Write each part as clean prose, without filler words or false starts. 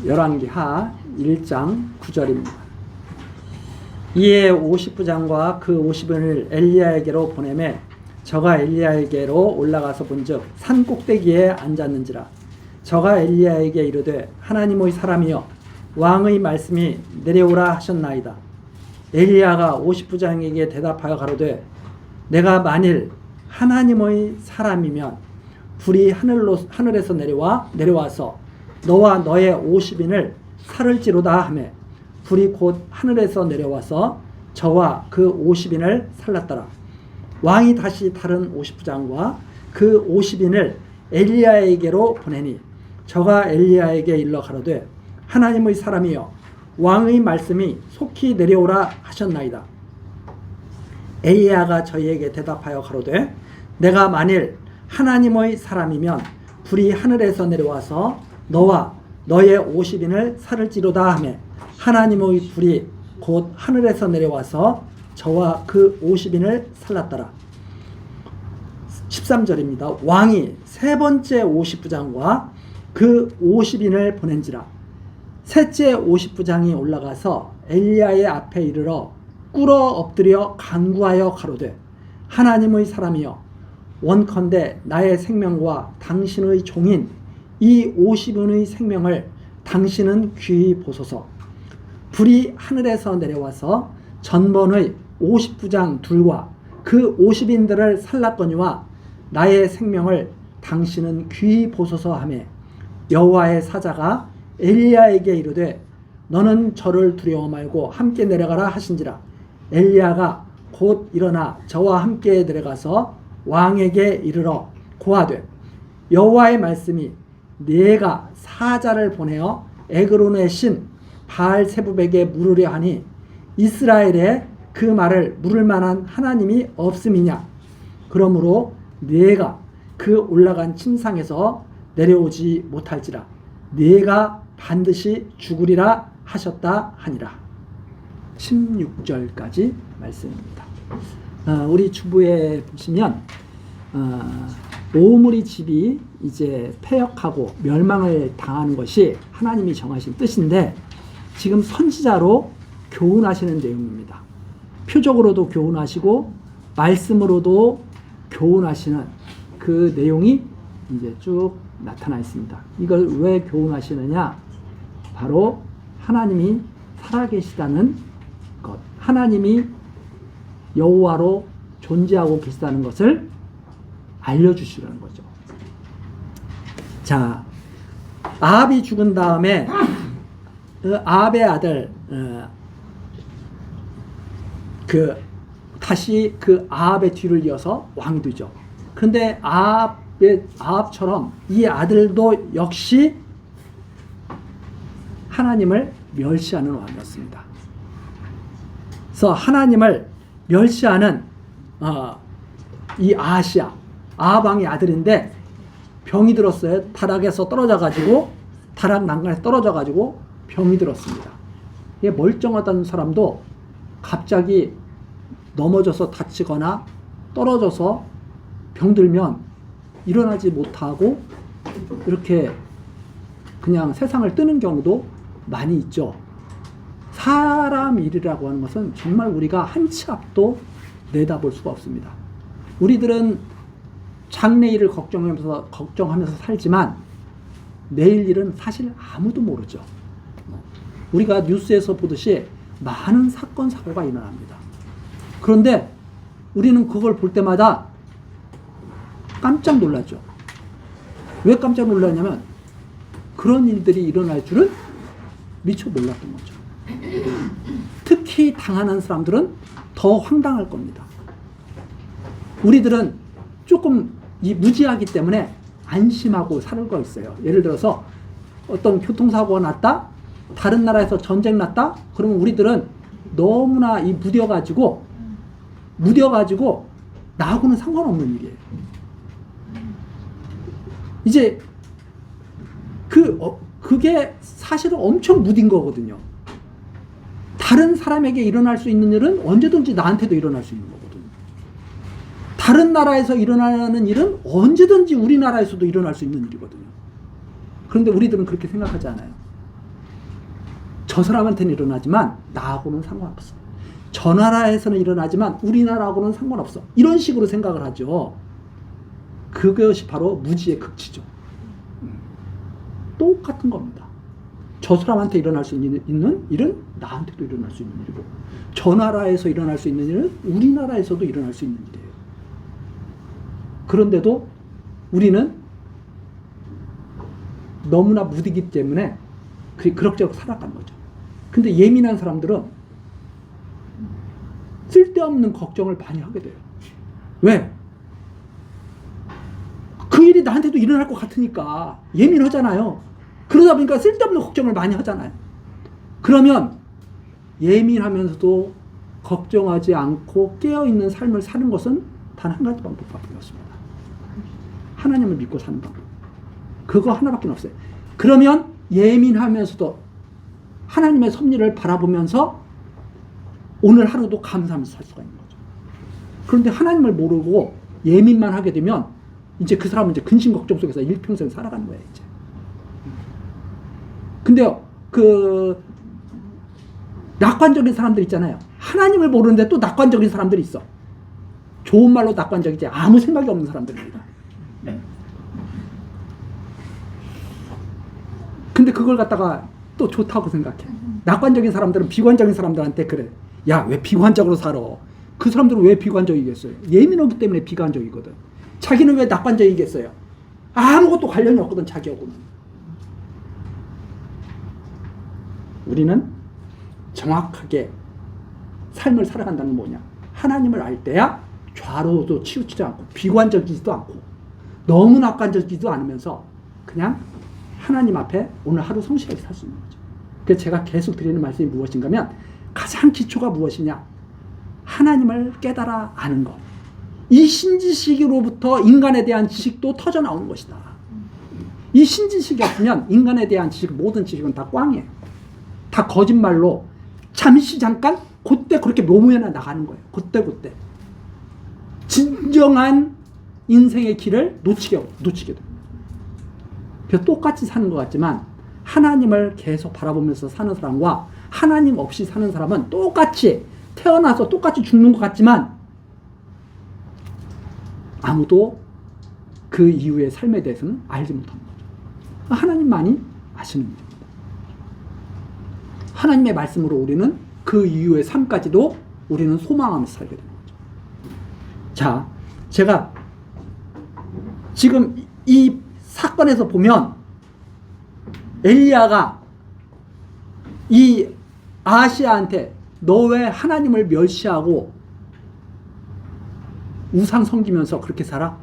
열왕기하 1장 9절입니다. 이에 50부장과 그 50인을 엘리야에게로 보내매 저가 엘리야에게로 올라가서 본즉 산 꼭대기에 앉았는지라. 저가 엘리야에게 이르되 하나님의 사람이여 왕의 말씀이 내려오라 하셨나이다. 엘리야가 50부장에게 대답하여 가로되 내가 만일 하나님의 사람이면 불이 하늘에서 내려와서 너와 너의 50인을 살을지로다 하매 불이 곧 하늘에서 내려와서 저와 그 50인을 살랐더라. 왕이 다시 다른 50부장과 그 50인을 엘리야에게로 보내니 저가 엘리야에게 일러 가로되 하나님의 사람이여 왕의 말씀이 속히 내려오라 하셨나이다. 엘리야가 저희에게 대답하여 가로되 내가 만일 하나님의 사람이면 불이 하늘에서 내려와서 너와 너의 50인을 살을지로다 하매 하나님의 불이 곧 하늘에서 내려와서 저와 그 50인을 살랐더라. 13절입니다. 왕이 세 번째 50부장과 그 50인을 보낸지라. 셋째 50부장이 올라가서 엘리야의 앞에 이르러 꿇어 엎드려 간구하여 가로되 하나님의 사람이여 원컨대 나의 생명과 당신의 종인 이 50인의 생명을 당신은 귀히 보소서. 불이 하늘에서 내려와서 전번의 50부장 둘과 그 50인들을 살랐거니와 나의 생명을 당신은 귀히 보소서 하매 여호와의 사자가 엘리야에게 이르되 너는 저를 두려워 말고 함께 내려가라 하신지라. 엘리야가 곧 일어나 저와 함께 내려가서 왕에게 이르러 고하되 여호와의 말씀이 네가 사자를 보내어 에그론의 신 바알세붑에게 물으려 하니 이스라엘에 그 말을 물을 만한 하나님이 없음이냐. 그러므로 네가 그 올라간 침상에서 내려오지 못할지라. 네가 반드시 죽으리라 하셨다 하니라. 16절까지 말씀입니다. 우리 주부에 보시면 오므리 집이 이제 폐역하고 멸망을 당하는 것이 하나님이 정하신 뜻인데 지금 선지자로 교훈하시는 내용입니다. 표적으로도 교훈하시고 말씀으로도 교훈하시는 그 내용이 이제 쭉 나타나 있습니다. 이걸 왜 교훈하시느냐? 바로 하나님이 살아계시다는 것, 하나님이 여호와로 존재하고 계시다는 것을 알려주시라는 거죠. 자, 아합이 죽은 다음에 아합의 아들 다시 그 아합의 뒤를 이어서 왕이 되죠. 그런데 아합처럼 이 아들도 역시 하나님을 멸시하는 왕이었습니다. 그래서 하나님을 멸시하는 이 아합 왕의 아들인데 병이 들었어요. 다락에서 떨어져가지고 다락 난간에서 떨어져가지고 병이 들었습니다. 멀쩡하다는 사람도 갑자기 넘어져서 다치거나 떨어져서 병들면 일어나지 못하고 이렇게 그냥 세상을 뜨는 경우도 많이 있죠. 사람 일이라고 하는 것은 정말 우리가 한 치 앞도 내다볼 수가 없습니다. 우리들은 장래일을 걱정하면서 살지만 내일 일은 사실 아무도 모르죠. 우리가 뉴스에서 보듯이 많은 사건 사고가 일어납니다. 그런데 우리는 그걸 볼 때마다 깜짝 놀라죠. 왜 깜짝 놀랐냐면 그런 일들이 일어날 줄은 미처 몰랐던 거죠. 특히 당하는 사람들은 더 황당할 겁니다. 우리들은 조금 무지하기 때문에 안심하고 살 거 있어요. 예를 들어서 어떤 교통사고가 났다? 다른 나라에서 전쟁 났다? 그러면 우리들은 너무나 무뎌가지고 나하고는 상관없는 일이에요. 이제 그게 사실은 엄청 무딘 거거든요. 다른 사람에게 일어날 수 있는 일은 언제든지 나한테도 일어날 수 있는 거거든요. 다른 나라에서 일어나는 일은 언제든지 우리나라에서도 일어날 수 있는 일이거든요. 그런데 우리들은 그렇게 생각하지 않아요. 저 사람한테는 일어나지만 나하고는 상관없어. 저 나라에서는 일어나지만 우리나라하고는 상관없어. 이런 식으로 생각을 하죠. 그것이 바로 무지의 극치죠. 똑같은 겁니다. 저 사람한테 일어날 수 있는 일은 나한테도 일어날 수 있는 일이고, 저 나라에서 일어날 수 있는 일은 우리나라에서도 일어날 수 있는 일이에요. 그런데도 우리는 너무나 무디기 때문에 그럭저럭 살아가는 거죠. 근데 예민한 사람들은 쓸데없는 걱정을 많이 하게 돼요. 왜? 그 일이 나한테도 일어날 것 같으니까 예민하잖아요. 그러다 보니까 쓸데없는 걱정을 많이 하잖아요. 그러면 예민하면서도 걱정하지 않고 깨어있는 삶을 사는 것은 단 한 가지 방법밖에 없습니다. 하나님을 믿고 사는 방법. 그거 하나밖에 없어요. 그러면 예민하면서도 하나님의 섭리를 바라보면서 오늘 하루도 감사하면서 살 수가 있는 거죠. 그런데 하나님을 모르고 예민만 하게 되면 이제 그 사람은 이제 근심 걱정 속에서 일평생 살아가는 거예요, 이제. 근데요, 낙관적인 사람들 있잖아요. 하나님을 모르는데 또 낙관적인 사람들이 있어. 좋은 말로 낙관적이지 아무 생각이 없는 사람들입니다. 근데 그걸 갖다가 또 좋다고 생각해. 낙관적인 사람들은 비관적인 사람들한테 그래. 야, 왜 비관적으로 살아? 그 사람들은 왜 비관적이겠어요? 예민하기 때문에 비관적이거든. 자기는 왜 낙관적이겠어요? 아무것도 관련이 없거든, 자기하고는. 우리는 정확하게 삶을 살아간다는 건 뭐냐? 하나님을 알 때야 좌로도 치우치지 않고 비관적이지도 않고 너무 낙관적이지도 않으면서 그냥 하나님 앞에 오늘 하루 성실하게 살 수 있는 거죠. 그래서 제가 계속 드리는 말씀이 무엇인가 하면 가장 기초가 무엇이냐? 하나님을 깨달아 아는 것. 이 신지식으로부터 인간에 대한 지식도 터져 나오는 것이다. 이 신지식이 없으면 인간에 대한 지식, 모든 지식은 다 꽝이에요. 다 거짓말로 잠깐 그때 그렇게 노무현에 나가는 거예요. 그때 진정한 인생의 길을 놓치게 됩니다. 그래서 똑같이 사는 것 같지만 하나님을 계속 바라보면서 사는 사람과 하나님 없이 사는 사람은 똑같이 태어나서 똑같이 죽는 것 같지만 아무도 그 이후의 삶에 대해서는 알지 못하는 거죠. 하나님만이 아시는 일입니다. 하나님의 말씀으로 우리는 그 이후의 삶까지도 우리는 소망하면서 살게 되는 거죠. 자, 제가 지금 이 사건에서 보면 엘리야가 이 아하시아한테 너 왜 하나님을 멸시하고 우상 섬기면서 그렇게 살아?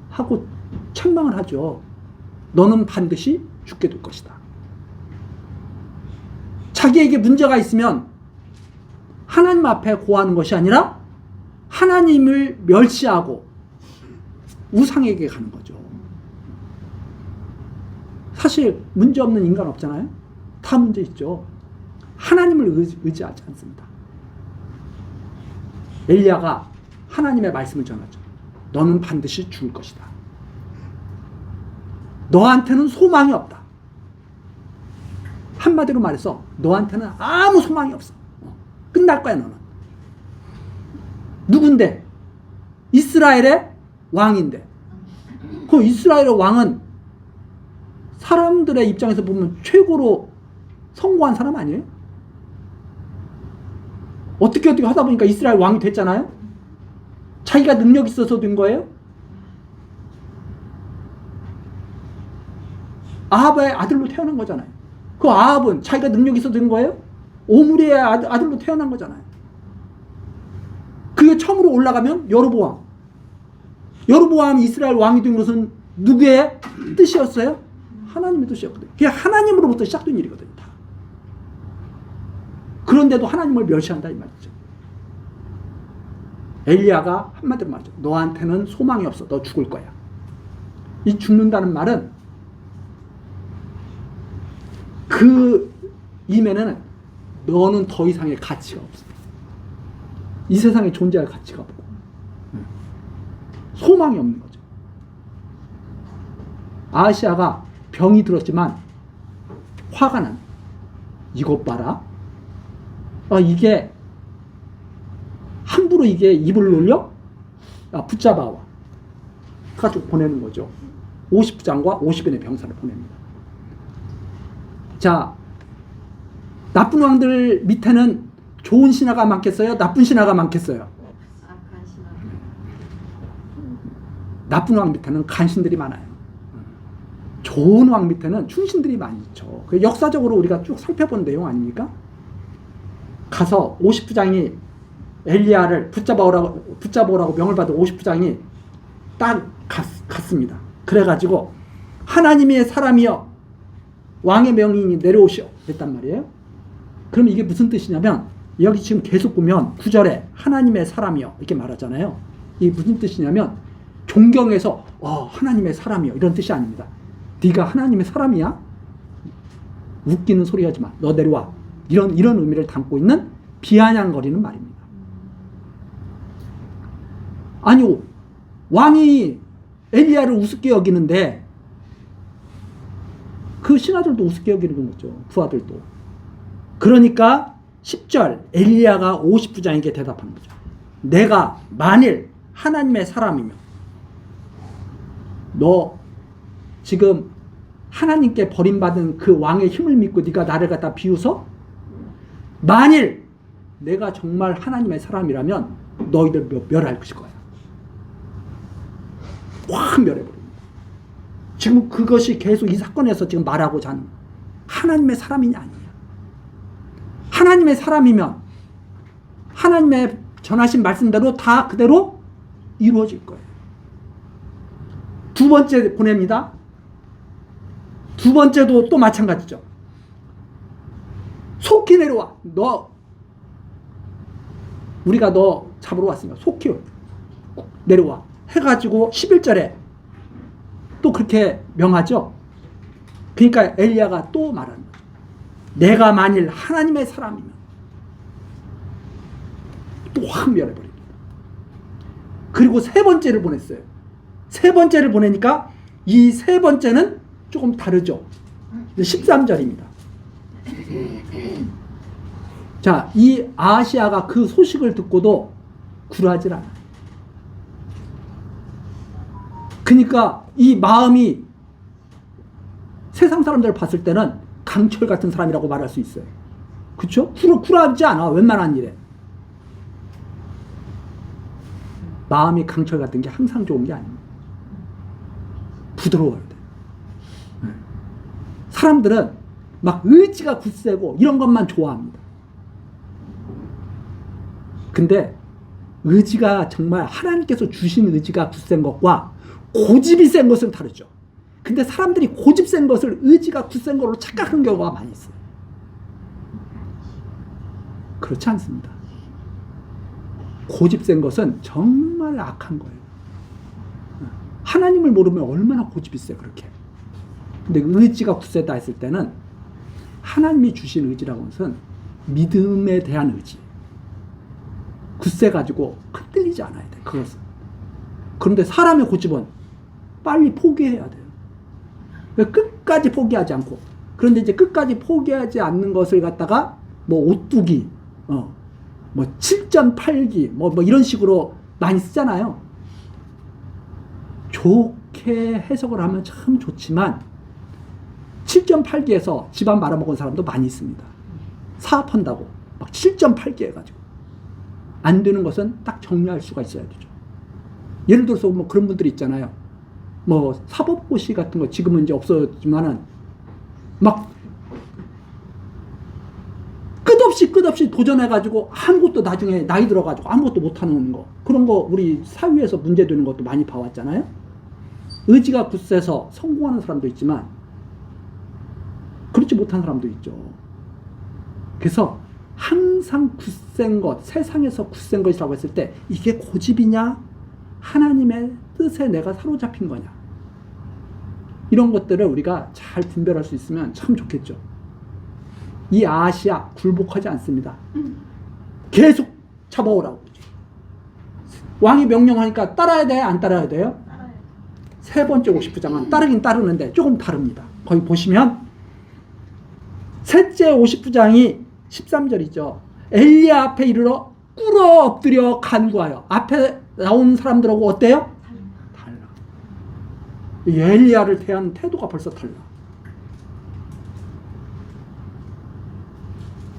하고 책망을 하죠. 너는 반드시 죽게 될 것이다. 자기에게 문제가 있으면 하나님 앞에 고하는 것이 아니라 하나님을 멸시하고 우상에게 가는 거죠. 사실 문제 없는 인간 없잖아요. 다 문제 있죠. 하나님을 의지하지 않습니다. 엘리야가 하나님의 말씀을 전하죠. 너는 반드시 죽을 것이다. 너한테는 소망이 없다. 한마디로 말해서 너한테는 아무 소망이 없어. 끝날 거야 너는. 누군데? 이스라엘의 왕인데. 그 이스라엘의 왕은 사람들의 입장에서 보면 최고로 성공한 사람 아니에요? 어떻게 하다 보니까 이스라엘 왕이 됐잖아요? 자기가 능력 있어서 된 거예요? 아합의 아들로 태어난 거잖아요. 그 아합은 자기가 능력 있어서 된 거예요? 오므리의 아들로 태어난 거잖아요. 그게 처음으로 올라가면 여로보암이 이스라엘 왕이 된 것은 누구의 뜻이었어요? 하나님의 뜻이었거든요. 그게 하나님으로부터 시작된 일이거든요. 다. 그런데도 하나님을 멸시한다 이 말이죠. 엘리야가 한마디로 말하죠. 너한테는 소망이 없어. 너 죽을 거야. 이 죽는다는 말은 그 이면에는 너는 더 이상의 가치가 없어. 이 세상에 존재할 가치가 없고 소망이 없는 거죠. 아하시아가 병이 들었지만 화가 난. 이것 봐라. 이게 함부로 이게 입을 놀려? 붙잡아와. 가지고 보내는 거죠. 50부장과 50인의 병사를 보냅니다. 자, 나쁜 왕들 밑에는 좋은 신하가 많겠어요? 나쁜 신하가 많겠어요? 나쁜 왕 밑에는 간신들이 많아요. 좋은 왕 밑에는 충신들이 많이 있죠. 역사적으로 우리가 쭉 살펴본 내용 아닙니까? 가서 50부장이 엘리야를 붙잡아오라고 명을 받은 50부장이 딱 갔습니다. 그래가지고 하나님의 사람이여 왕의 명인이 내려오시오 그랬단 말이에요. 그럼 이게 무슨 뜻이냐면 여기 지금 계속 보면 9절에 하나님의 사람이여 이렇게 말하잖아요. 이게 무슨 뜻이냐면 존경해서 하나님의 사람이여 이런 뜻이 아닙니다. 네가 하나님의 사람이야? 웃기는 소리 하지 마. 너 내려와. 이런 의미를 담고 있는 비아냥거리는 말입니다. 아니요. 왕이 엘리야를 우습게 여기는데 그 신하들도 우습게 여기는 거죠. 부하들도. 그러니까 10절 엘리야가 50부장에게 대답한 거죠. 내가 만일 하나님의 사람이면 너 지금 하나님께 버림받은 그 왕의 힘을 믿고 네가 나를 갖다 비웃어? 만일 내가 정말 하나님의 사람이라면 너희들 멸할 거야. 확 멸해버립니다. 지금 그것이 계속 이 사건에서 지금 말하고자 하는 하나님의 사람이냐 아니냐. 하나님의 사람이면 하나님의 전하신 말씀대로 다 그대로 이루어질 거예요. 두 번째 보냅니다. 두 번째도 또 마찬가지죠. 속히 내려와. 우리가 너 잡으러 왔으니까 속히 내려와. 해가지고 11절에 또 그렇게 명하죠. 그러니까 엘리야가 또 말하는 거예요. 내가 만일 하나님의 사람이면 또 확 멸해버립니다. 그리고 세 번째를 보냈어요. 세 번째를 보내니까 이 세 번째는 조금 다르죠. 13절입니다. 자, 이 아하시야가 그 소식을 듣고도 굴하질 않아요. 그러니까 이 마음이 세상 사람들 봤을 때는 강철 같은 사람이라고 말할 수 있어요. 그렇죠? 굴하지 않아. 웬만한 일에. 마음이 강철 같은 게 항상 좋은 게 아닙니다. 부드러워야 돼. 사람들은 막 의지가 굳세고 이런 것만 좋아합니다. 근데 의지가 정말 하나님께서 주신 의지가 굳센 것과 고집이 센 것은 다르죠. 근데 사람들이 고집 센 것을 의지가 굳센 걸로 착각하는 경우가 많이 있어요. 그렇지 않습니다. 고집 센 것은 정말 악한 거예요. 하나님을 모르면 얼마나 고집이 세 그렇게. 근데 의지가 굳세다 했을 때는 하나님이 주신 의지라고 하는 것은 믿음에 대한 의지. 굳세가지고 흔들리지 않아야 돼. 그것은. 그런데 사람의 고집은 빨리 포기해야 돼요. 끝까지 포기하지 않고. 그런데 이제 끝까지 포기하지 않는 것을 갖다가 뭐 오뚜기, 뭐 7.8기, 뭐 이런 식으로 많이 쓰잖아요. 좋게 해석을 하면 참 좋지만 7.8기에서 집안 말아먹은 사람도 많이 있습니다. 사업한다고 막 7.8기 해가지고 안 되는 것은 딱 정리할 수가 있어야 되죠. 예를 들어서 뭐 그런 분들이 있잖아요. 뭐 사법고시 같은 거 지금은 이제 없어졌지만은 막 끝없이 도전해가지고 아무것도 나중에 나이 들어가지고 아무것도 못하는 거 그런 거 우리 사회에서 문제되는 것도 많이 봐왔잖아요. 의지가 굳세서 성공하는 사람도 있지만 그렇지 못한 사람도 있죠. 그래서 항상 굳센 것, 세상에서 굳센 것이라고 했을 때 이게 고집이냐 하나님의 뜻에 내가 사로잡힌 거냐 이런 것들을 우리가 잘 분별할 수 있으면 참 좋겠죠. 이 아하시야 굴복하지 않습니다. 계속 잡아오라고. 왕이 명령하니까 따라야 돼? 안 따라야 돼요? 세 번째 50부장은 따르긴 따르는데 조금 다릅니다. 거기 보시면 셋째 50부장이 13절이죠. 엘리야 앞에 이르러 꿇어 엎드려 간구하여. 앞에 나온 사람들하고 어때요? 달라. 엘리야를 대한 태도가 벌써 달라.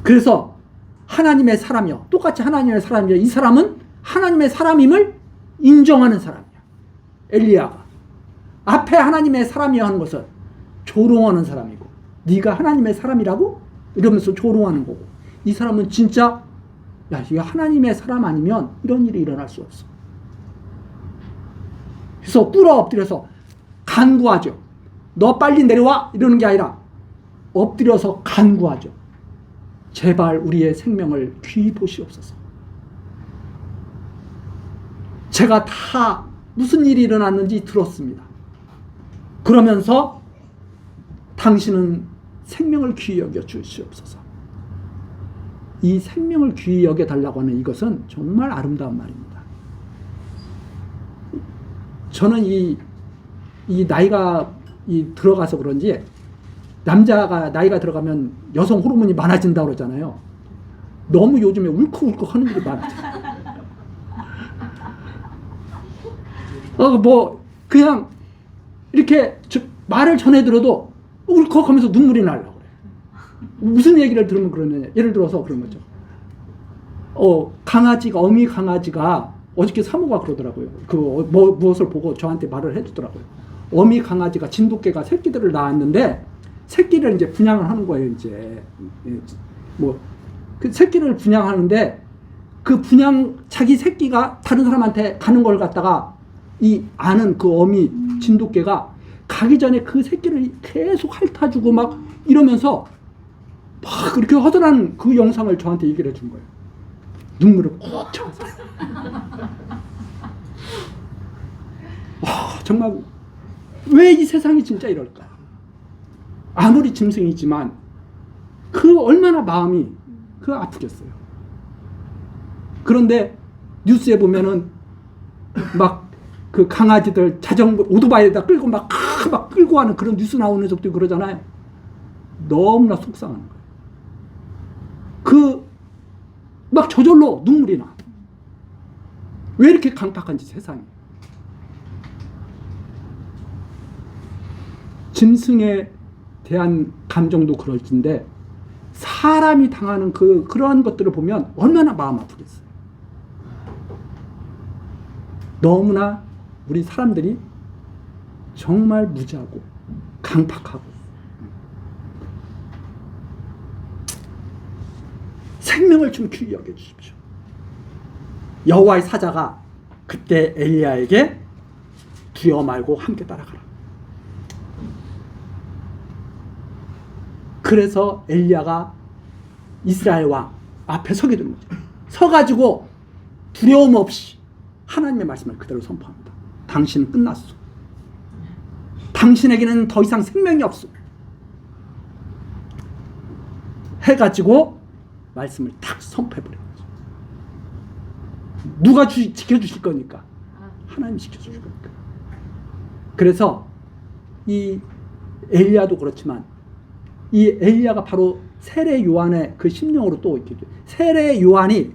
그래서 하나님의 사람이요. 똑같이 하나님의 사람이요. 이 사람은 하나님의 사람임을 인정하는 사람이야. 엘리야가. 앞에 하나님의 사람이요 하는 것은 조롱하는 사람이고, 네가 하나님의 사람이라고? 이러면서 조롱하는 거고, 이 사람은 진짜 야, 이거 하나님의 사람 아니면 이런 일이 일어날 수 없어. 그래서 꿇어 엎드려서 간구하죠. 너 빨리 내려와 이러는 게 아니라 엎드려서 간구하죠. 제발 우리의 생명을 귀히 보시옵소서. 제가 다 무슨 일이 일어났는지 들었습니다. 그러면서 당신은 생명을 귀히 여겨 주시옵소서. 이 생명을 귀히 여겨 달라고 하는 이것은 정말 아름다운 말입니다. 저는 이 나이가 들어가서 그런지, 남자가 나이가 들어가면 여성 호르몬이 많아진다고 그러잖아요. 너무 요즘에 울컥울컥 하는 일이 많아져요. 그냥 이렇게 말을 전해 들어도 울컥하면서 눈물이 나려고 그래. 무슨 얘기를 들으면 그러느냐. 예를 들어서 그런 거죠. 어미 강아지가 어저께 사모가 그러더라고요. 무엇을 보고 저한테 말을 해주더라고요. 어미 강아지가 진돗개가 새끼들을 낳았는데 새끼를 이제 분양을 하는 거예요. 이제 그 새끼를 분양하는데 그 자기 새끼가 다른 사람한테 가는 걸 갖다가 이 아는 그 어미 진돗개가 가기 전에 그 새끼를 계속 핥아주고 막 이러면서 막 그렇게 허전한 그 영상을 저한테 얘기를 해준 거예요. 눈물을 꼭 참았어요. 와, 정말 왜 이 세상이 진짜 이럴까? 아무리 짐승이지만 그 얼마나 마음이 아프겠어요. 그런데 뉴스에 보면은 막 그 강아지들 자전거 오토바이에다 끌고 막 끌고 하는 그런 뉴스 나오는 적도 그러잖아요. 너무나 속상한 거예요. 막 저절로 눈물이 나. 왜 이렇게 강팍한지 세상이. 짐승에 대한 감정도 그럴진데 사람이 당하는 그러한 것들을 보면 얼마나 마음 아프겠어요. 너무나 우리 사람들이 정말 무지하고 강팍하고 생명을 좀 귀히 여겨주십시오. 여호와의 사자가 그때 엘리야에게 두려워 말고 함께 따라가라. 그래서 엘리야가 이스라엘 왕 앞에 서게 된 거죠. 서가지고 두려움 없이 하나님의 말씀을 그대로 선포합니다. 당신은 끝났어. 당신에게는 더 이상 생명이 없어. 해가지고 말씀을 탁 선포해버린 거죠. 누가 지켜주실 거니까? 하나님이 지켜주실 거니까. 그래서 이 엘리야도 그렇지만 이 엘리야가 바로 세례 요한의 그 심령으로 또 이렇게 세례 요한이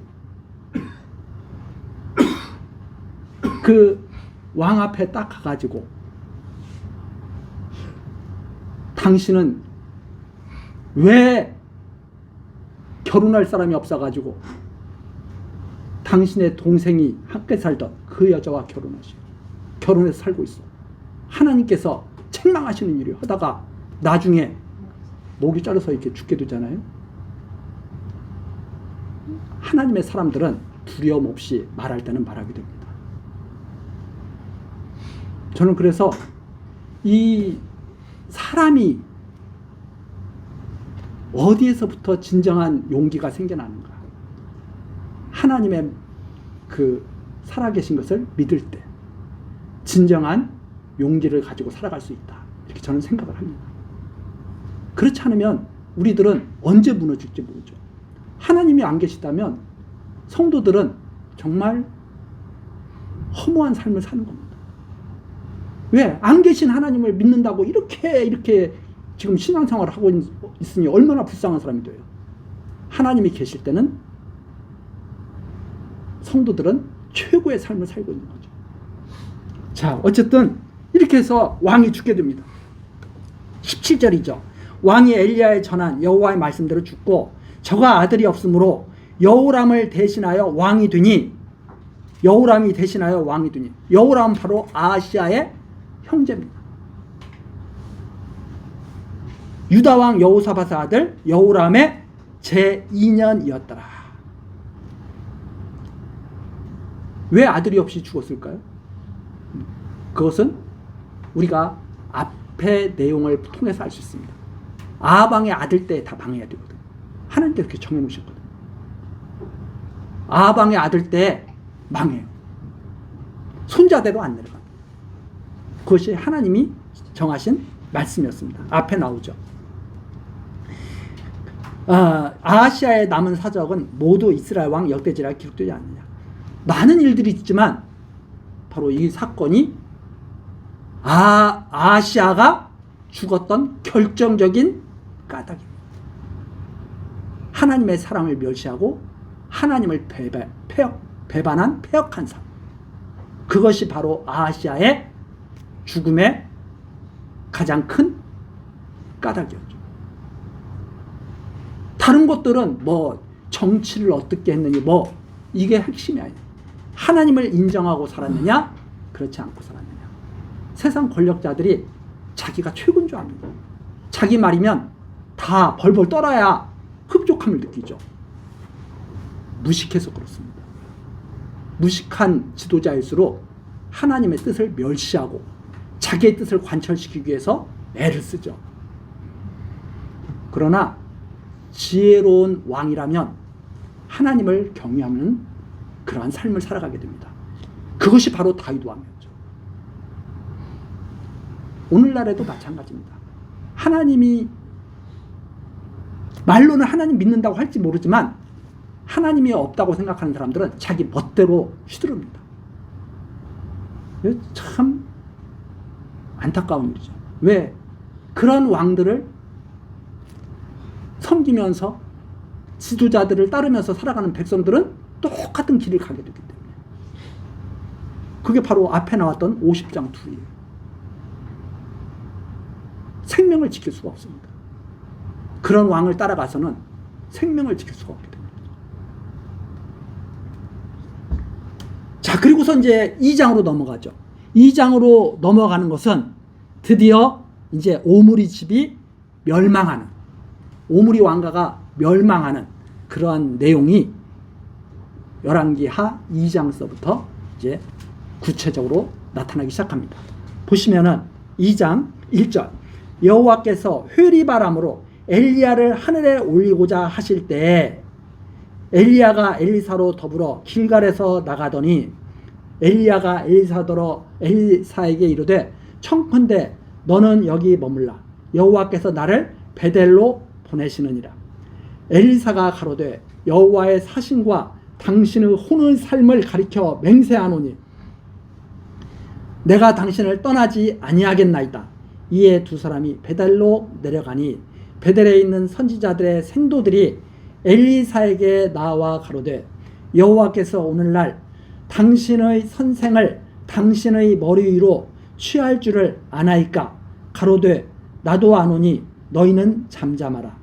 그 왕 앞에 딱 가가지고 당신은 왜 결혼할 사람이 없어가지고 당신의 동생이 함께 살던 그 여자와 결혼해서 살고 있어. 하나님께서 책망하시는 일을 하다가 나중에 목이 잘라서 이렇게 죽게 되잖아요. 하나님의 사람들은 두려움 없이 말할 때는 말하게 됩니다. 저는 그래서 이 사람이 어디에서부터 진정한 용기가 생겨나는가? 하나님의 그 살아계신 것을 믿을 때 진정한 용기를 가지고 살아갈 수 있다. 이렇게 저는 생각을 합니다. 그렇지 않으면 우리들은 언제 무너질지 모르죠. 하나님이 안 계시다면 성도들은 정말 허무한 삶을 사는 겁니다. 왜? 안 계신 하나님을 믿는다고 이렇게 지금 신앙생활을 하고 있으니 얼마나 불쌍한 사람이 돼요. 하나님이 계실 때는 성도들은 최고의 삶을 살고 있는 거죠. 자, 어쨌든 이렇게 해서 왕이 죽게 됩니다. 17절이죠. 왕이 엘리야에 전한 여호와의 말씀대로 죽고 저가 아들이 없으므로 여호람을 대신하여 왕이 되니, 여호람이 대신하여 왕이 되니, 여호람은 바로 아하시아의 형제입니다. 유다왕 여호사밧의 아들 여호람의 제2년이었더라. 왜 아들이 없이 죽었을까요? 그것은 우리가 앞의 내용을 통해서 알 수 있습니다. 아합왕의 아들 때 다 망해야 되거든. 하나님께서 그렇게 정해놓으셨거든. 아합왕의 아들 때 망해요. 손자대로 안 내려가. 그것이 하나님이 정하신 말씀이었습니다. 앞에 나오죠. 아하시아의 남은 사적은 모두 이스라엘 왕 역대지라에 기록되지 않느냐. 많은 일들이 있지만 바로 이 사건이 아하시아가 죽었던 결정적인 까닭입니다. 하나님의 사랑을 멸시하고 하나님을 배반한 패역한 삶. 그것이 바로 아하시아의 죽음의 가장 큰 까닭이었죠. 다른 것들은 뭐 정치를 어떻게 했느니 뭐 이게 핵심이 아니에요. 하나님을 인정하고 살았느냐, 그렇지 않고 살았느냐. 세상 권력자들이 자기가 최고인 줄 압니다. 자기 말이면 다 벌벌 떨어야 흡족함을 느끼죠. 무식해서 그렇습니다. 무식한 지도자일수록 하나님의 뜻을 멸시하고 자기의 뜻을 관철시키기 위해서 애를 쓰죠. 그러나 지혜로운 왕이라면 하나님을 경외하는 그러한 삶을 살아가게 됩니다. 그것이 바로 다윗 왕이었죠. 오늘날에도 마찬가지입니다. 하나님이 말로는 하나님 믿는다고 할지 모르지만 하나님이 없다고 생각하는 사람들은 자기 멋대로 휘두릅니다. 참 안타까운 일이죠. 왜? 그런 왕들을 섬기면서 지도자들을 따르면서 살아가는 백성들은 똑같은 길을 가게 되기 때문에. 그게 바로 앞에 나왔던 50장 2이에요. 생명을 지킬 수가 없습니다. 그런 왕을 따라가서는 생명을 지킬 수가 없게 됩니다. 자, 그리고서 이제 2장으로 넘어가죠. 2장으로 넘어가는 것은 드디어 이제 오므리 집이 멸망하는, 오므리 왕가가 멸망하는 그러한 내용이 열왕기하 2장서부터 이제 구체적으로 나타나기 시작합니다. 보시면은 2장 1절, 여호와께서 회리바람으로 엘리야를 하늘에 올리고자 하실 때 엘리야가 엘리사로 더불어 길갈에서 나가더니 엘리야가 엘리사에게 이르되 청컨대 너는 여기 머물라. 여호와께서 나를 베델로 보내시느니라. 엘리사가 가로되 여호와의 사신과 당신의 혼의 삶을 가리켜 맹세하노니 내가 당신을 떠나지 아니하겠나이다. 이에 두 사람이 베델로 내려가니 베델에 있는 선지자들의 생도들이 엘리사에게 나와 가로되 여호와께서 오늘날 당신의 선생을 당신의 머리 위로 취할 줄을 아나이까. 가로되 나도 아노니 너희는 잠잠하라.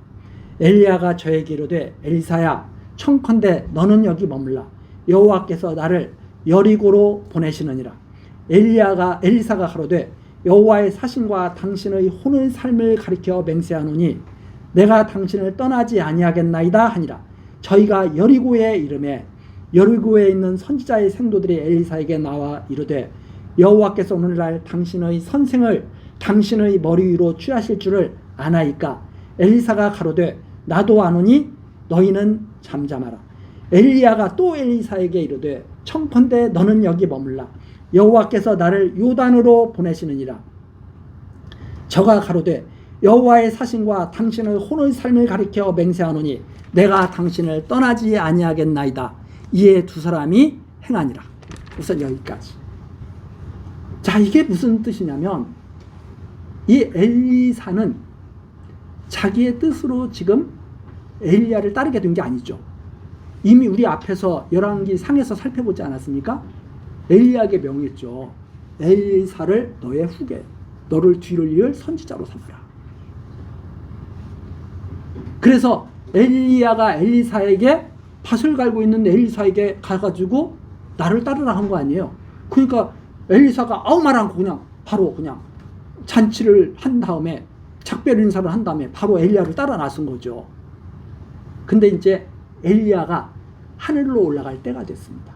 엘리야가 저에게 이르되 엘리사야 청컨대 너는 여기 머물라. 여호와께서 나를 여리고로 보내시느니라. 엘리사가 가로되 여호와의 사신과 당신의 혼의 삶을 가리켜 맹세하노니 내가 당신을 떠나지 아니하겠나이다 하니라. 저희가 여리고에 이르매 여리고에 있는 선지자의 생도들이 엘리사에게 나와 이르되 여호와께서 오늘날 당신의 선생을 당신의 머리 위로 취하실 줄을 아나이까. 엘리사가 가로되 나도 아노니 너희는 잠잠하라. 엘리야가 또 엘리사에게 이르되 청컨대 너는 여기 머물라. 여호와께서 나를 요단으로 보내시느니라. 저가 가로되 여호와의 사신과 당신의 혼의 삶을 가리켜 맹세하노니 내가 당신을 떠나지 아니하겠나이다. 이에 두 사람이 행하니라. 우선 여기까지. 자, 이게 무슨 뜻이냐면 이 엘리사는 자기의 뜻으로 지금 엘리야를 따르게 된 게 아니죠. 이미 우리 앞에서 열왕기 상에서 살펴보지 않았습니까? 엘리야에게 명했죠. 엘리사를 너의 후계, 너를 뒤를 이을 선지자로 삼으라. 그래서 엘리야가 엘리사에게 밭을 갈고 있는 엘리사에게 가가지고 나를 따르라 한 거 아니에요. 그러니까 엘리사가 아무 말 않고 그냥 바로 그냥 잔치를 한 다음에 작별 인사를 한 다음에 바로 엘리야를 따라 나선 거죠. 근데 이제 엘리야가 하늘로 올라갈 때가 됐습니다.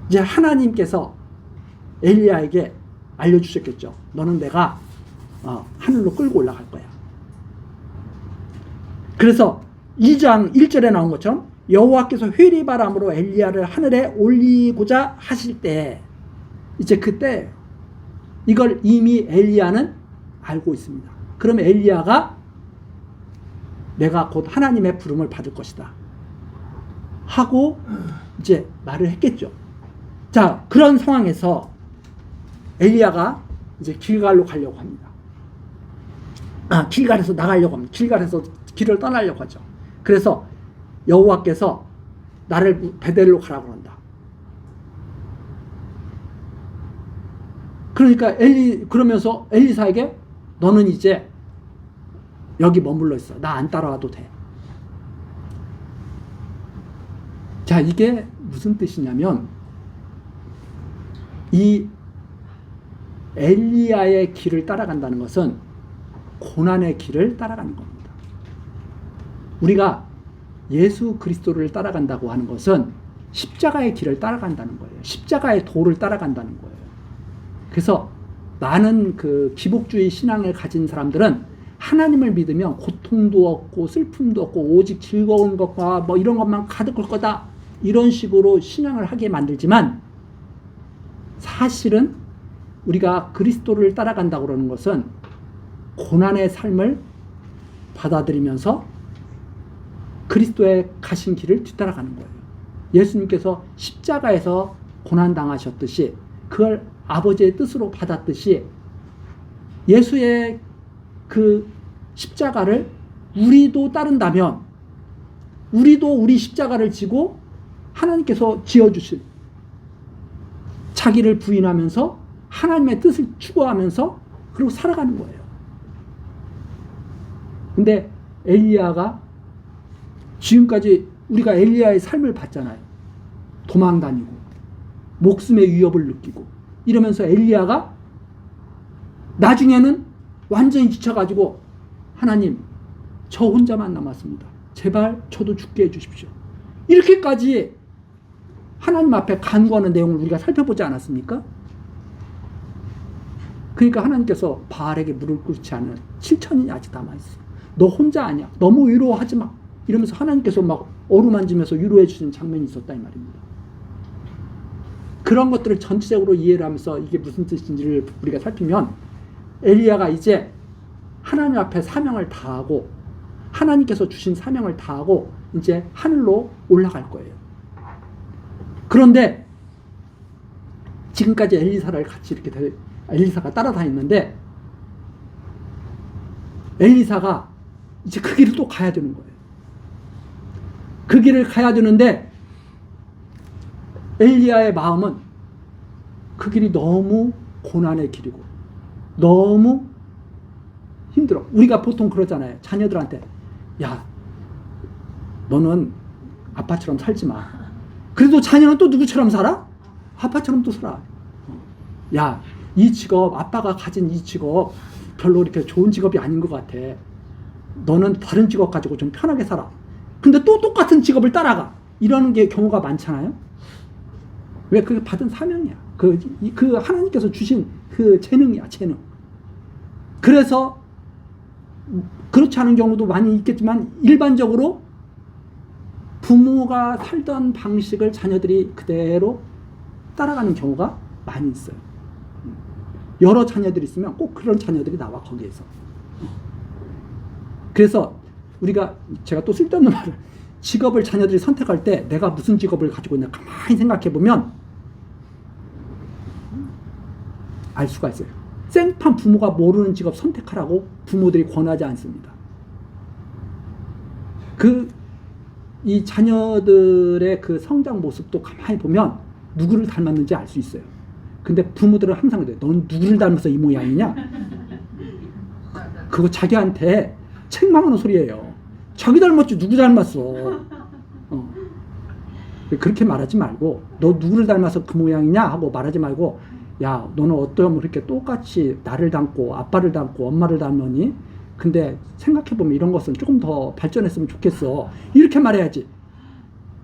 이제 하나님께서 엘리야에게 알려주셨겠죠. 너는 내가 하늘로 끌고 올라갈 거야. 그래서 2장 1절에 나온 것처럼 여호와께서 회리바람으로 엘리야를 하늘에 올리고자 하실 때, 이제 그때 이걸 이미 엘리야는 알고 있습니다. 그러면 엘리야가 내가 곧 하나님의 부름을 받을 것이다 하고 이제 말을 했겠죠. 자, 그런 상황에서 엘리야가 이제 길갈로 가려고 합니다. 길갈에서 나가려고 합니다. 길갈에서 길을 떠나려고 하죠. 그래서 여호와께서 나를 베델로 가라고 한다. 그러니까 그러면서 엘리사에게 너는 이제 여기 머물러 있어. 나 안 따라와도 돼. 자, 이게 무슨 뜻이냐면 이 엘리야의 길을 따라간다는 것은 고난의 길을 따라가는 겁니다. 우리가 예수 그리스도를 따라간다고 하는 것은 십자가의 길을 따라간다는 거예요. 십자가의 도를 따라간다는 거예요. 그래서 많은 그 기복주의 신앙을 가진 사람들은 하나님을 믿으면 고통도 없고 슬픔도 없고 오직 즐거운 것과 뭐 이런 것만 가득할 거다, 이런 식으로 신앙을 하게 만들지만, 사실은 우리가 그리스도를 따라간다고 그러는 것은 고난의 삶을 받아들이면서 그리스도의 가신 길을 뒤따라가는 거예요. 예수님께서 십자가에서 고난당하셨듯이, 그걸 아버지의 뜻으로 받았듯이, 예수의 그 십자가를 우리도 따른다면 우리도 우리 십자가를 지고 하나님께서 지어주신 자기를 부인하면서 하나님의 뜻을 추구하면서 그리고 살아가는 거예요. 근데 엘리야가 지금까지 우리가 엘리야의 삶을 봤잖아요. 도망 다니고 목숨의 위협을 느끼고 이러면서 엘리야가 나중에는 완전히 지쳐가지고 하나님, 저 혼자만 남았습니다. 제발 저도 죽게 해주십시오. 이렇게까지 하나님 앞에 간구하는 내용을 우리가 살펴보지 않았습니까? 그러니까 하나님께서 바알에게 무릎 꿇지 않은 7천이 아직 남아있어. 너 혼자 아니야. 너무 위로하지 마. 이러면서 하나님께서 막 어루만지면서 위로해 주시는 장면이 있었다 이 말입니다. 그런 것들을 전체적으로 이해를 하면서 이게 무슨 뜻인지를 우리가 살피면, 엘리야가 이제 하나님 앞에 사명을 다하고 하나님께서 주신 사명을 다하고 이제 하늘로 올라갈 거예요. 그런데 지금까지 엘리사를 같이 이렇게 엘리사가 따라다녔는데, 엘리사가 이제 그 길을 또 가야 되는 거예요. 그 길을 가야 되는데 엘리야의 마음은 그 길이 너무 고난의 길이고 너무 힘들어. 우리가 보통 그러잖아요. 자녀들한테, 야, 너는 아빠처럼 살지 마. 그래도 자녀는 또 누구처럼 살아? 아빠처럼 또 살아. 야, 이 직업, 아빠가 가진 이 직업 별로 이렇게 좋은 직업이 아닌 것 같아. 너는 다른 직업 가지고 좀 편하게 살아. 근데 또 똑같은 직업을 따라가. 이러는 게 경우가 많잖아요. 왜? 그게 받은 사명이야. 그 하나님께서 주신 그 재능이야, 재능. 그래서 그렇지 않은 경우도 많이 있겠지만, 일반적으로 부모가 살던 방식을 자녀들이 그대로 따라가는 경우가 많이 있어요. 여러 자녀들이 있으면 꼭 그런 자녀들이 나와, 거기에서. 그래서 제가 또 쓸데없는 말을, 직업을 자녀들이 선택할 때 내가 무슨 직업을 가지고 있나 가만히 생각해 보면, 알 수가 있어요. 생판 부모가 모르는 직업 선택하라고 부모들이 권하지 않습니다. 이 자녀들의 그 성장 모습도 가만히 보면 누구를 닮았는지 알 수 있어요. 근데 부모들은 항상 그래요. 넌 누구를 닮아서 이 모양이냐? 그거 자기한테 책망하는 소리예요. 자기 닮았지 누구 닮았어. 그렇게 말하지 말고 너 누구를 닮아서 그 모양이냐 하고 말하지 말고 야 너는 어쩌면 그렇게 똑같이 나를 닮고 아빠를 닮고 엄마를 닮으니 근데 생각해보면 이런 것은 조금 더 발전했으면 좋겠어. 이렇게 말해야지.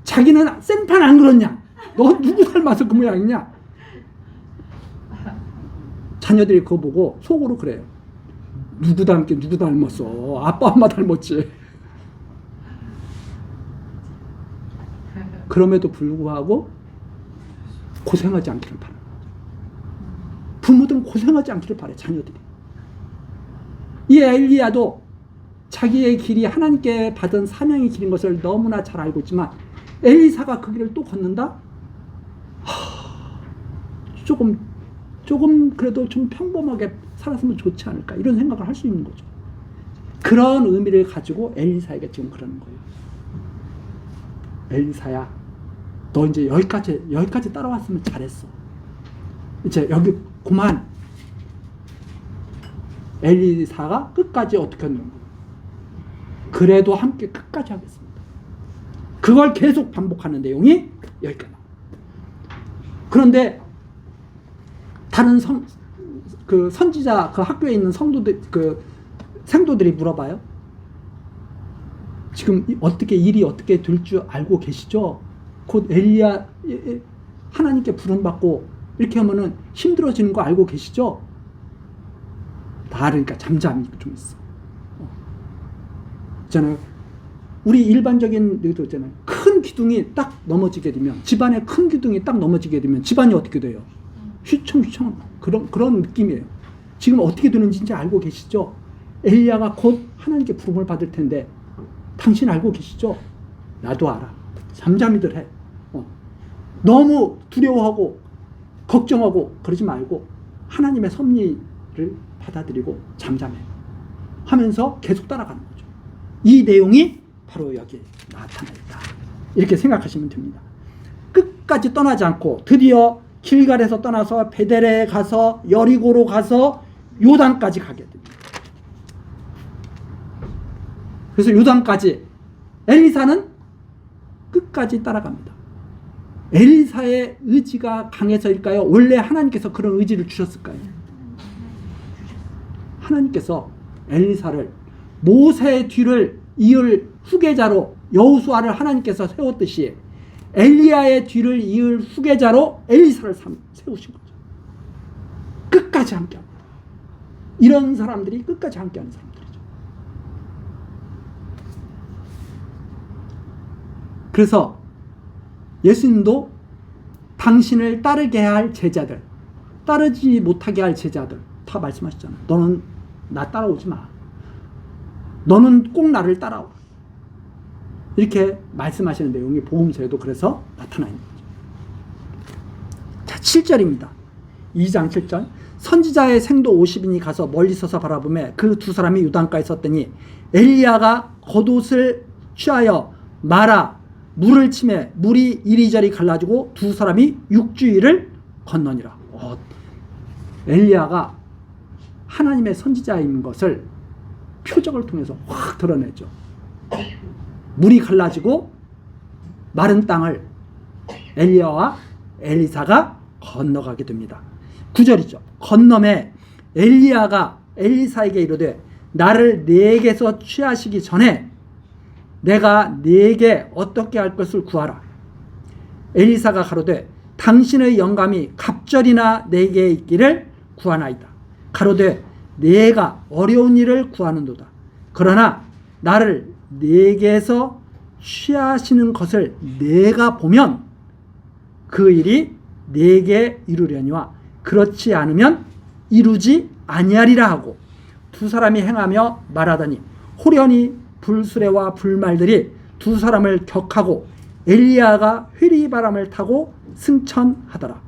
자기는 생판 안 그렇냐? 너 누구 닮아서 그 모양이냐? 자녀들이 그거 보고 속으로 그래요. 누구 닮긴 누구 닮았어. 아빠 엄마 닮았지. 그럼에도 불구하고 고생하지 않기를 바라요. 부모들은 고생하지 않기를 바래. 자녀들이. 이 엘리야도 자기의 길이 하나님께 받은 사명의 길인 것을 너무나 잘 알고 있지만 엘리사가 그 길을 또 걷는다? 조금 그래도 좀 평범하게 살았으면 좋지 않을까 이런 생각을 할 수 있는 거죠. 그런 의미를 가지고 엘리사에게 지금 그러는 거예요. 엘리사야, 너 이제 여기까지 따라왔으면 잘했어. 이제 여기 그만. 엘리사가 끝까지 어떻게 했는가? 그래도 함께 끝까지 하겠습니다. 그걸 계속 반복하는 내용이 여기까지 나와요. 그런데 다른 선지자 그 학교에 있는 성도들 생도들이 물어봐요. 지금 일이 어떻게 될 줄 알고 계시죠? 곧 엘리야 하나님께 부름받고 이렇게 하면은 힘들어지는 거 알고 계시죠? 그러니까 잠잠히 좀 있어. 있잖아요. 우리 일반적인 일도 있잖아요. 큰 기둥이 딱 넘어지게 되면 집안에 큰 기둥이 딱 넘어지게 되면 집안이 어떻게 돼요? 휘청휘청 그런 느낌이에요. 지금 어떻게 되는지 이제 알고 계시죠? 엘리야가 곧 하나님께 부름을 받을 텐데 당신 알고 계시죠? 나도 알아. 잠잠히들 해. 너무 두려워하고 걱정하고 그러지 말고 하나님의 섭리를 받아들이고 잠잠해 하면서 계속 따라가는 거죠. 이 내용이 바로 여기에 나타나 있다. 이렇게 생각하시면 됩니다. 끝까지 떠나지 않고 드디어 길갈에서 떠나서 베델에 가서 여리고로 가서 요단까지 가게 됩니다. 그래서 요단까지 엘리사는 끝까지 따라갑니다. 엘리사의 의지가 강해서일까요? 원래 하나님께서 그런 의지를 주셨을까요? 하나님께서 엘리사를 모세의 뒤를 이을 후계자로 여호수아를 하나님께서 세웠듯이 엘리야의 뒤를 이을 후계자로 엘리사를 세우신 거죠. 끝까지 함께합니다. 이런 사람들이 끝까지 함께하는 사람들이죠. 그래서 예수님도 당신을 따르게 할 제자들, 따르지 못하게 할 제자들 다 말씀하셨잖아요. 너는 나 따라오지 마. 너는 꼭 나를 따라와. 이렇게 말씀하시는 내용이 복음서에도 그래서 나타나 있는 거죠. 자, 7절입니다. 2장 7절. 선지자의 생도 50인이 가서 멀리 서서 바라보매 그 두 사람이 요단가에 섰더니 엘리야가 겉옷을 취하여 말아 물을 치매 물이 이리저리 갈라지고 두 사람이 육지위를 건너니라. 엘리야가 하나님의 선지자인 것을 표적을 통해서 확 드러내죠. 물이 갈라지고 마른 땅을 엘리야와 엘리사가 건너가게 됩니다. 9절이죠. 건너매 엘리야가 엘리사에게 이르되 나를 네게서 취하시기 전에 내가 네게 어떻게 할 것을 구하라. 엘리사가 가로되 당신의 영감이 갑절이나 내게 있기를 구하나이다. 가로되 내가 어려운 일을 구하는도다. 그러나 나를 네게서 취하시는 것을 내가 보면 그 일이 네게 이루려니와 그렇지 않으면 이루지 아니하리라 하고 두 사람이 행하며 말하더니 호련히 불수레와 불말들이 두 사람을 격하고 엘리야가 회리바람을 타고 승천하더라.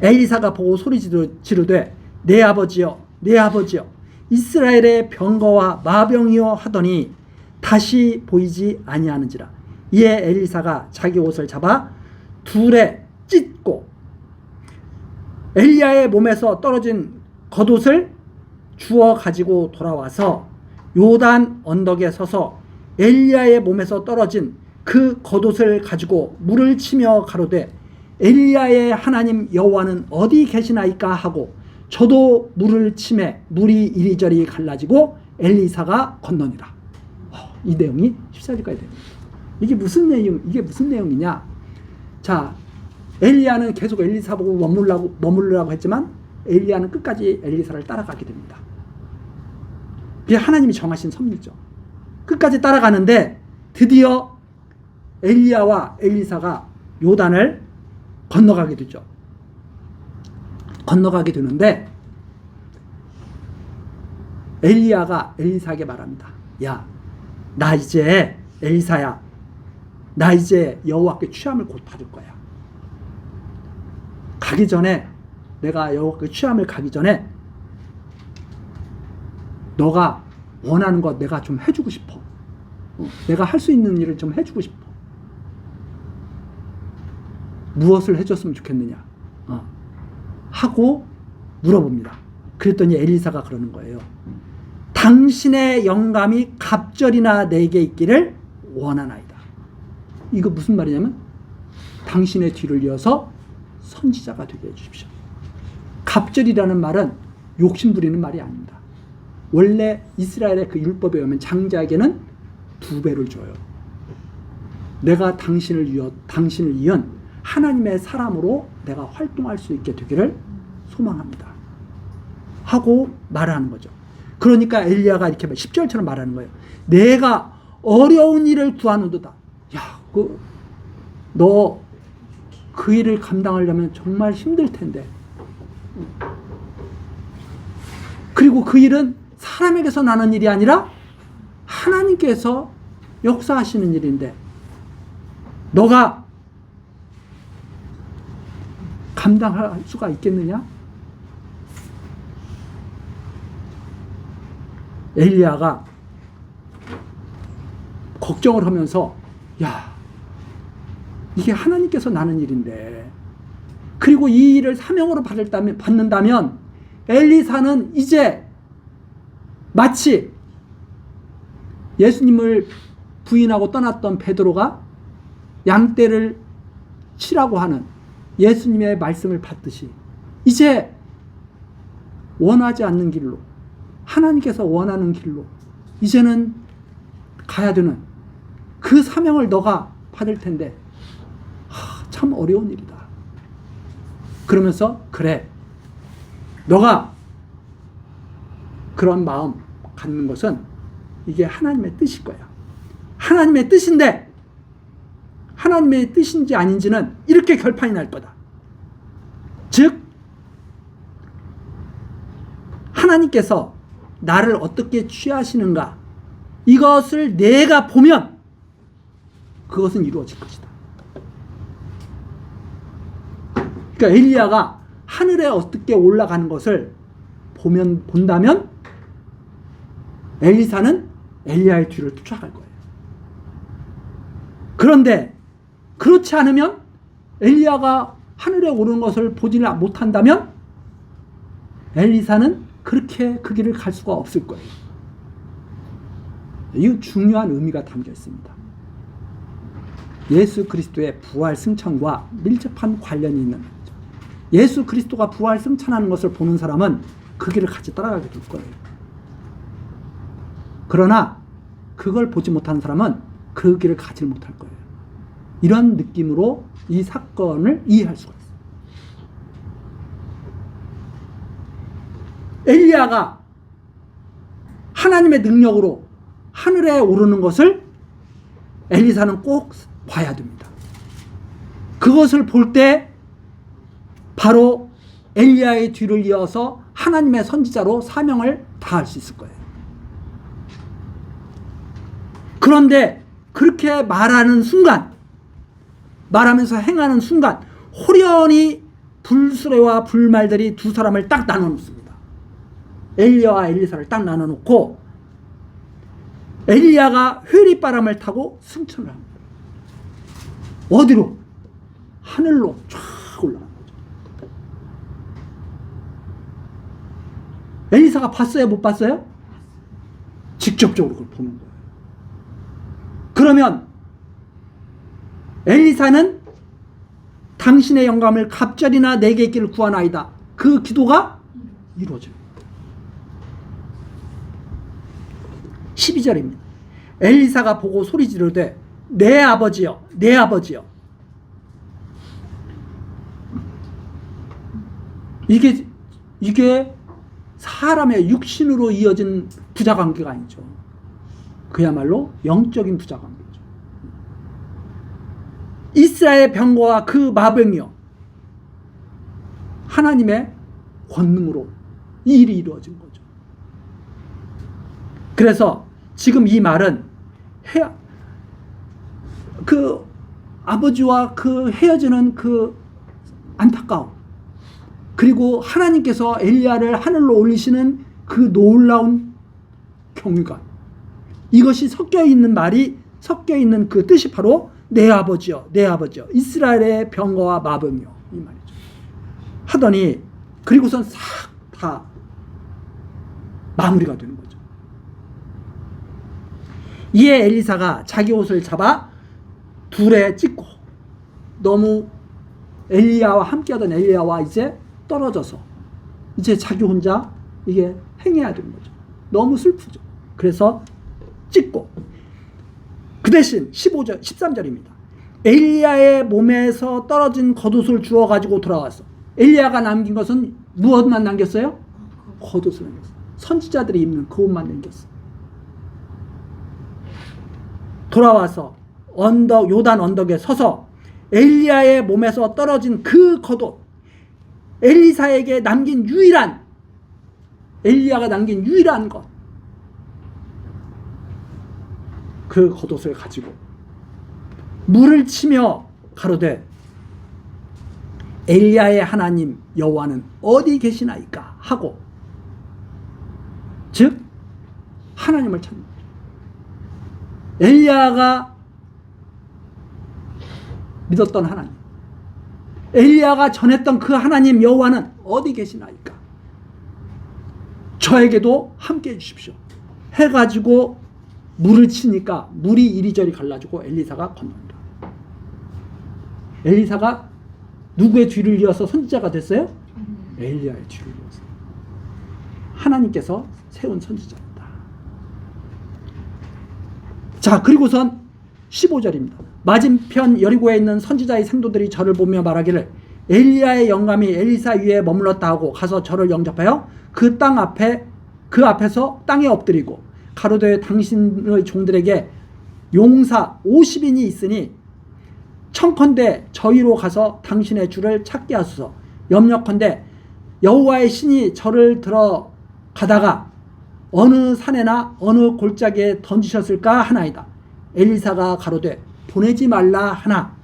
엘리사가 보고 소리 지르되 내 아버지여 내 아버지여 이스라엘의 병거와 마병이여 하더니 다시 보이지 아니하는지라. 이에 엘리사가 자기 옷을 잡아 둘에 찢고 엘리야의 몸에서 떨어진 겉옷을 주워 가지고 돌아와서 요단 언덕에 서서 엘리야의 몸에서 떨어진 그 겉옷을 가지고 물을 치며 가로되 엘리야의 하나님 여호와는 어디 계시나이까 하고 저도 물을 치매 물이 이리저리 갈라지고 엘리사가 건너니라. 이 내용이 14절까지 됩니다. 이게 무슨 내용이냐? 자, 엘리야는 계속 엘리사 보고 머물라고 했지만 엘리야는 끝까지 엘리사를 따라가게 됩니다. 그게 하나님이 정하신 섭리죠. 끝까지 따라가는데 드디어 엘리야와 엘리사가 요단을 건너가게 되죠. 건너가게 되는데 엘리야가 엘리사에게 말합니다. 야, 나 이제 엘리사야, 나 이제 여호와께 취함을 곧 받을 거야. 가기 전에 내가 여호와께 취함을 가기 전에 너가 원하는 것 내가 좀 해주고 싶어. 내가 할 수 있는 일을 좀 해주고 싶어. 무엇을 해줬으면 좋겠느냐 하고 물어봅니다. 그랬더니 엘리사가 그러는 거예요. 당신의 영감이 갑절이나 내게 있기를 원하나이다. 이거 무슨 말이냐면 당신의 뒤를 이어서 선지자가 되게 해주십시오. 갑절이라는 말은 욕심부리는 말이 아닙니다. 원래 이스라엘의 그 율법에 의하면 장자에게는 2배를 줘요. 내가 당신을 이은 하나님의 사람으로 내가 활동할 수 있게 되기를 소망합니다 하고 말하는 거죠. 그러니까 엘리야가 이렇게 10절처럼 말하는 거예요. 내가 어려운 일을 구하노도다. 야, 너 그 일을 감당하려면 정말 힘들 텐데. 그리고 그 일은 사람에게서 나는 일이 아니라 하나님께서 역사하시는 일인데 너가 감당할 수가 있겠느냐? 엘리야가 걱정을 하면서 야, 이게 하나님께서 나는 일인데 그리고 이 일을 사명으로 받는다면 엘리사는 이제 마치 예수님을 부인하고 떠났던 베드로가 양떼를 치라고 하는 예수님의 말씀을 받듯이 이제 원하지 않는 길로 하나님께서 원하는 길로 이제는 가야 되는 그 사명을 너가 받을 텐데 참 어려운 일이다. 그러면서 그래, 너가 그런 마음 갖는 것은 이게 하나님의 뜻일 거야. 하나님의 뜻인데 하나님의 뜻인지 아닌지는 이렇게 결판이 날 거다. 즉 하나님께서 나를 어떻게 취하시는가 이것을 내가 보면 그것은 이루어질 것이다. 그러니까 엘리야가 하늘에 어떻게 올라가는 것을 본다면 엘리사는 엘리야의 뒤를 쫓아갈 거예요. 그런데 그렇지 않으면 엘리야가 하늘에 오르는 것을 보지 못한다면 엘리사는 그렇게 그 길을 갈 수가 없을 거예요. 이 중요한 의미가 담겨 있습니다. 예수 그리스도의 부활 승천과 밀접한 관련이 있는 거죠. 예수 그리스도가 부활 승천하는 것을 보는 사람은 그 길을 같이 따라가게 될 거예요. 그러나 그걸 보지 못하는 사람은 그 길을 가지 못할 거예요. 이런 느낌으로 이 사건을 이해할 수가 있어요. 엘리야가 하나님의 능력으로 하늘에 오르는 것을 엘리사는 꼭 봐야 됩니다. 그것을 볼 때 바로 엘리야의 뒤를 이어서 하나님의 선지자로 사명을 다할 수 있을 거예요. 그런데 그렇게 말하는 순간, 말하면서 행하는 순간 호련히 불수레와 불말들이 두 사람을 딱 나눠 놓습니다. 엘리야와 엘리사를 딱 나눠 놓고 엘리야가 회리바람을 타고 승천을 합니다. 어디로? 하늘로 쫙 올라간 거죠. 엘리사가 봤어요? 못 봤어요? 직접적으로 그걸 보는 거예요. 그러면 엘리사는 당신의 영감을 갑절이나 내게 있기를 구하나이다. 그 기도가 이루어져요. 12절입니다. 엘리사가 보고 소리 지르되 내 아버지여, 내 아버지여. 이게 사람의 육신으로 이어진 부자관계가 아니죠. 그야말로 영적인 부자관계죠. 이스라엘 병거와 그 마병이요, 하나님의 권능으로 이 일이 이루어진 거죠. 그래서 지금 이 말은 그 아버지와 그 헤어지는 그 안타까움, 그리고 하나님께서 엘리야를 하늘로 올리시는 그 놀라운 경외감, 이것이 섞여 있는 말이, 섞여 있는 그 뜻이 바로 내 아버지여, 내 아버지여, 이스라엘의 병거와 마병이여, 이 말이죠. 하더니 그리고선 싹 다 마무리가 되는 거죠. 이에 엘리사가 자기 옷을 잡아 둘에 찢고, 너무 엘리야와 함께하던 엘리야와 이제 떨어져서 이제 자기 혼자 이게 행해야 되는 거죠. 너무 슬프죠. 그래서 찢고, 그 대신 15절, 13절입니다. 엘리야의 몸에서 떨어진 겉옷을 주워 가지고 돌아왔어. 엘리야가 남긴 것은 무엇만 남겼어요? 겉옷을 남겼어요. 선지자들이 입는 그 옷만 남겼어요. 돌아와서 요단 언덕에 서서 엘리야의 몸에서 떨어진 그 겉옷, 엘리사에게 남긴 유일한, 엘리야가 남긴 유일한 것, 그 겉옷을 가지고 물을 치며 가로되 엘리야의 하나님 여호와는 어디 계시나이까 하고, 즉 하나님을 찾는 거죠. 엘리야가 믿었던 하나님, 엘리야가 전했던 그 하나님 여호와는 어디 계시나이까? 저에게도 함께 해주십시오 해가지고 물을 치니까 물이 이리저리 갈라지고 엘리사가 건넌다. 엘리사가 누구의 뒤를 이어서 선지자가 됐어요? 엘리야의 뒤를 이어서. 하나님께서 세운 선지자입니다. 자, 그리고선 15절입니다. 맞은편 여리고에 있는 선지자의 생도들이 저를 보며 말하기를 엘리야의 영감이 엘리사 위에 머물렀다 하고 가서 저를 영접하여 그 앞에서 땅에 엎드리고 가로되 당신의 종들에게 용사 50인이 있으니 청컨대 저희로 가서 당신의 주를 찾게 하소서. 염려컨대 여호와의 신이 저를 들어가다가 어느 산에나 어느 골짜기에 던지셨을까 하나이다. 엘리사가 가로되 보내지 말라 하나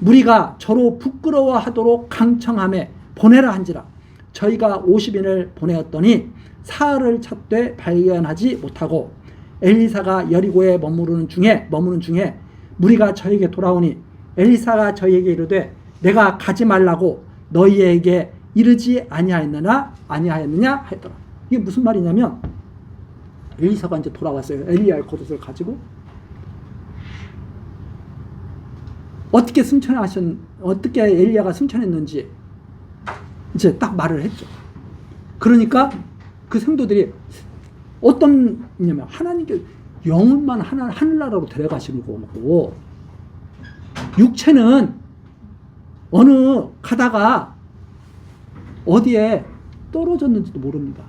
무리가 저로 부끄러워하도록 강청하매 보내라 한지라. 저희가 50인을 보내었더니 사흘을 찾되 발견하지 못하고 엘리사가 여리고에 머무르는 중에 무리가 저에게 돌아오니 엘리사가 저희에게 이르되 내가 가지 말라고 너희에게 이르지 아니하였느냐 하였더라. 이게 무슨 말이냐면 엘리사가 이제 돌아왔어요. 엘리야의 겉옷을 가지고 어떻게 엘리야가 승천했는지 이제 딱 말을 했죠. 그러니까 그 생도들이 어떤 냐면 하나님께 영혼만 하늘나라로 데려가시는 거고 육체는 어느 가다가 어디에 떨어졌는지도 모릅니다.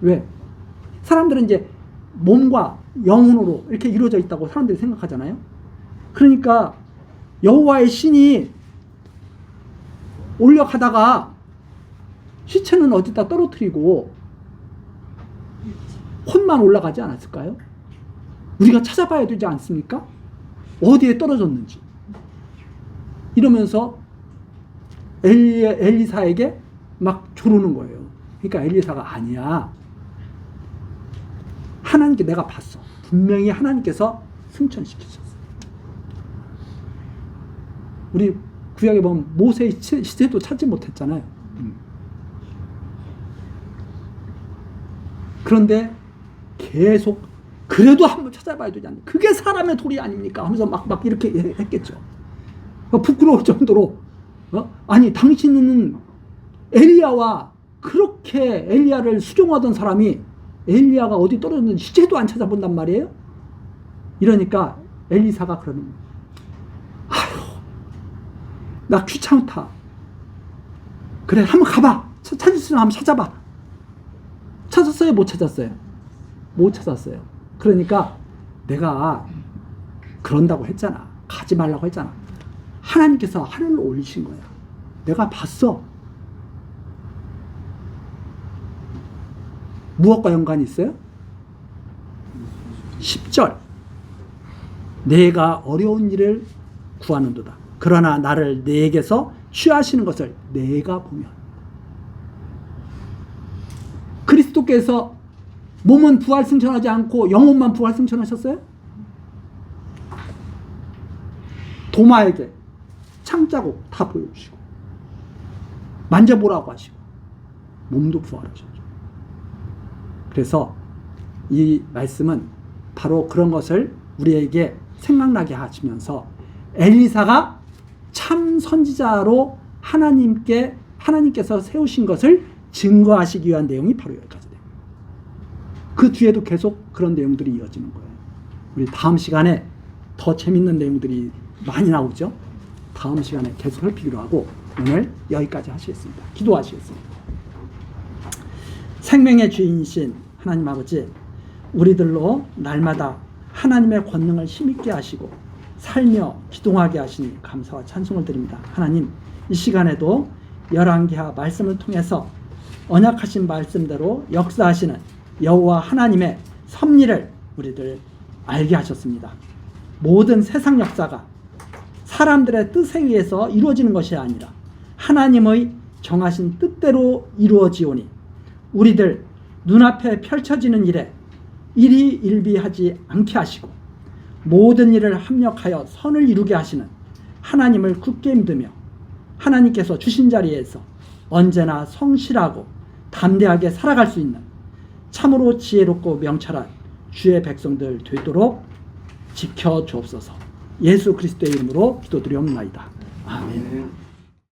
왜? 사람들은 이제 몸과 영혼으로 이렇게 이루어져 있다고 사람들이 생각하잖아요. 그러니까 여호와의 신이 올려가다가 시체는 어디다 떨어뜨리고 혼만 올라가지 않았을까요? 우리가 찾아봐야 되지 않습니까? 어디에 떨어졌는지. 이러면서 엘리사에게 막 조르는 거예요. 그러니까 엘리사가 아니야. 하나님께 내가 봤어. 분명히 하나님께서 승천시키셨어. 우리 구약에 보면 모세의 시체도 찾지 못했잖아요. 그런데 계속 그래도 한번 찾아봐야 되지 않나. 그게 사람의 도리 아닙니까? 하면서 막 이렇게 했겠죠. 부끄러울 정도로 아니 당신은 엘리야와 그렇게 엘리야를 수종하던 사람이 엘리야가 어디 떨어졌는지 시체도 안 찾아본단 말이에요. 이러니까 엘리사가 그러는 거예요. 아휴, 나 귀찮다. 그래, 한번 가봐. 찾을 수 있으면 한번 찾아봐. 찾았어요? 못 찾았어요? 못 찾았어요. 그러니까 내가 그런다고 했잖아. 가지 말라고 했잖아. 하나님께서 하늘로 올리신 거야. 내가 봤어. 무엇과 연관이 있어요? 10절. 내가 어려운 일을 구하는도다. 그러나 나를 내게서 취하시는 것을 내가 보면. 그리스도께서 몸은 부활 승천하지 않고 영혼만 부활 승천하셨어요? 도마에게 창자국 다 보여주시고 만져보라고 하시고 몸도 부활하셨죠. 그래서 이 말씀은 바로 그런 것을 우리에게 생각나게 하시면서 엘리사가 참 선지자로 하나님께서 세우신 것을 증거하시기 위한 내용이 바로 여기까지 됩니다. 그 뒤에도 계속 그런 내용들이 이어지는 거예요. 우리 다음 시간에 더 재밌는 내용들이 많이 나오죠. 다음 시간에 계속 살피기로 하고 오늘 여기까지 하시겠습니다. 기도하시겠습니다. 생명의 주인이신 하나님 아버지, 우리들로 날마다 하나님의 권능을 힘있게 하시고 살며 기동하게 하시니 감사와 찬송을 드립니다. 하나님, 이 시간에도 열왕기하 말씀을 통해서 언약하신 말씀대로 역사하시는 여호와 하나님의 섭리를 우리들 알게 하셨습니다. 모든 세상 역사가 사람들의 뜻에 의해서 이루어지는 것이 아니라 하나님의 정하신 뜻대로 이루어지오니 우리들 눈앞에 펼쳐지는 일에 일희일비하지 않게 하시고 모든 일을 합력하여 선을 이루게 하시는 하나님을 굳게 믿으며 하나님께서 주신 자리에서 언제나 성실하고 담대하게 살아갈 수 있는 참으로 지혜롭고 명철한 주의 백성들 되도록 지켜주옵소서. 예수 그리스도의 이름으로 기도드리옵나이다. 아멘.